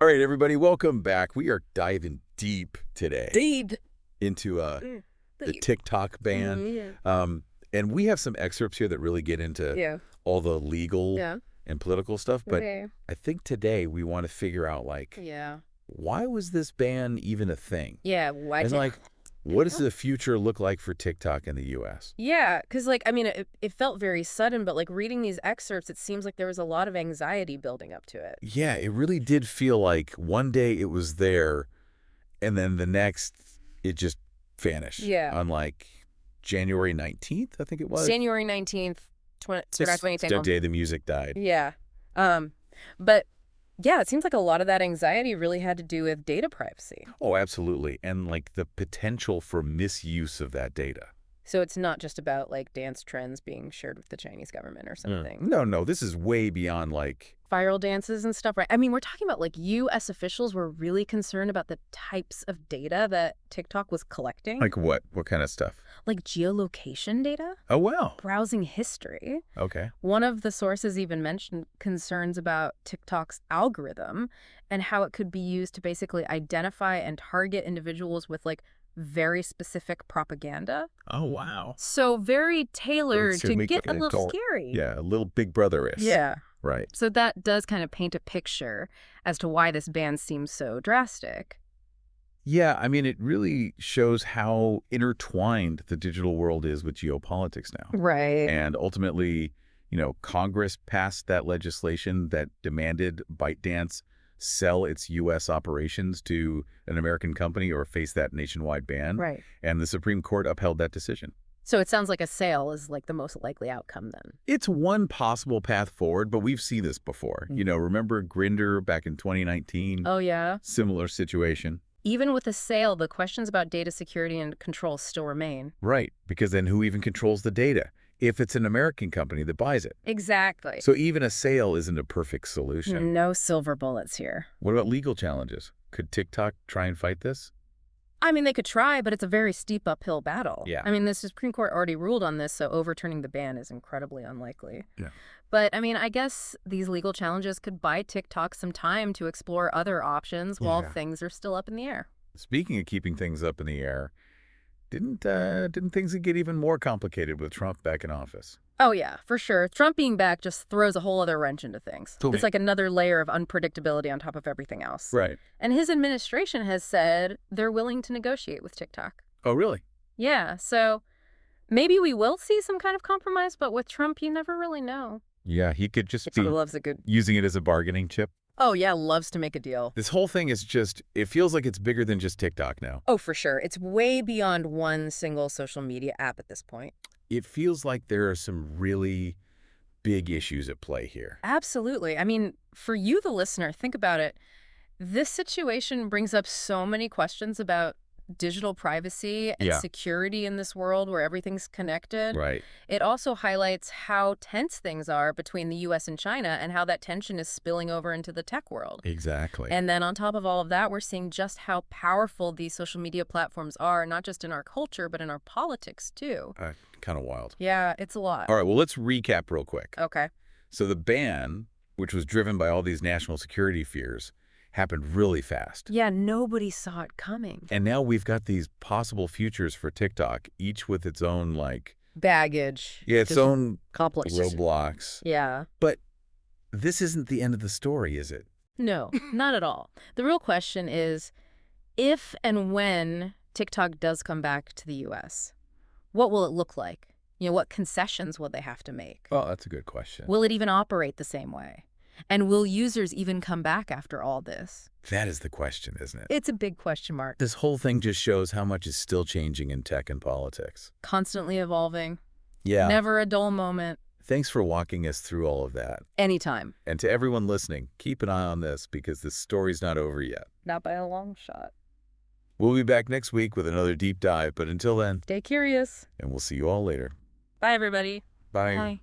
All right, everybody, welcome back. We are diving deep today into the TikTok ban. And we have some excerpts here that really get into all the legal and political stuff. But I think today we want to figure out, like, why was this ban even a thing? Yeah, why? And, like, what does the future look like for TikTok in the U.S.? Yeah, because, like, I mean, it felt very sudden, but, like, reading these excerpts, it seems like there was a lot of anxiety building up to it. Yeah, it really did feel like one day it was there, and then the next it just vanished. Yeah. On, like, January 19th, I think it was. January 19th, 2010. The day the music died. Yeah. But, yeah, it seems like a lot of that anxiety really had to do with data privacy. Oh, absolutely. And, like, the potential for misuse of that data. So it's not just about, like, dance trends being shared with the Chinese government or something. No, this is way beyond, like... viral dances and stuff, right? I mean, we're talking about, like, U.S. officials were really concerned about the types of data that TikTok was collecting. Like what? What kind of stuff? Like geolocation data. Oh, wow. Browsing history. Okay. One of the sources even mentioned concerns about TikTok's algorithm and how it could be used to basically identify and target individuals with, like, very specific propaganda. Oh, wow. So very tailored to get a little scary. Yeah, a little Big Brother-ish. Yeah. Right. So that does kind of paint a picture as to why this ban seems so drastic. Yeah, I mean, it really shows how intertwined the digital world is with geopolitics now. Right. And ultimately, you know, Congress passed that legislation that demanded ByteDance sell its U.S. operations to an American company or face that nationwide ban. Right. And the Supreme Court upheld that decision. So it sounds like a sale is, like, the most likely outcome then. It's one possible path forward, but we've seen this before. You know, remember Grindr back in 2019? Oh, yeah? Similar situation. Even with a sale, the questions about data security and control still remain. Right, because then who even controls the data? If it's an American company that buys it. Exactly. So even a sale isn't a perfect solution. No silver bullets here. What about legal challenges? Could TikTok try and fight this? I mean, they could try, but it's a very steep uphill battle. Yeah. I mean, the Supreme Court already ruled on this, so overturning the ban is incredibly unlikely. Yeah. But, I mean, I guess these legal challenges could buy TikTok some time to explore other options while things are still up in the air. Speaking of keeping things up in the air, didn't things get even more complicated with Trump back in office? Oh, yeah, for sure. Trump being back just throws a whole other wrench into things. It's like another layer of unpredictability on top of everything else. Right. And his administration has said they're willing to negotiate with TikTok. Oh, really? Yeah, so maybe we will see some kind of compromise, but with Trump, you never really know. Yeah, he could just be loves a good... using it as a bargaining chip. Oh, yeah, loves to make a deal. This whole thing is just, it feels like it's bigger than just TikTok now. Oh, for sure. It's way beyond one single social media app at this point. It feels like there are some really big issues at play here. Absolutely. I mean, for you, the listener, think about it. This situation brings up so many questions about digital privacy and security in this world where everything's connected. Right. It also highlights how tense things are between the U.S. and China and how that tension is spilling over into the tech world. Exactly. And then on top of all of that, we're seeing just how powerful these social media platforms are, not just in our culture, but in our politics, too. Kind of wild. Yeah, it's a lot. All right, well, let's recap real quick. Okay. So the ban, which was driven by all these national security fears, happened really fast. Yeah, nobody saw it coming. And now we've got these possible futures for TikTok, each with its own, like... baggage. Yeah, its own complex roadblocks. Yeah. But this isn't the end of the story, is it? No, not at all. The real question is, if and when TikTok does come back to the U.S., what will it look like? You know, what concessions will they have to make? Oh, that's a good question. Will it even operate the same way? And will users even come back after all this? That is the question, isn't it? It's a big question mark. This whole thing just shows how much is still changing in tech and politics. Constantly evolving. Yeah. Never a dull moment. Thanks for walking us through all of that. Anytime. And to everyone listening, keep an eye on this because this story's not over yet. Not by a long shot. We'll be back next week with another deep dive, but until then... stay curious. And we'll see you all later. Bye, everybody. Bye. Bye.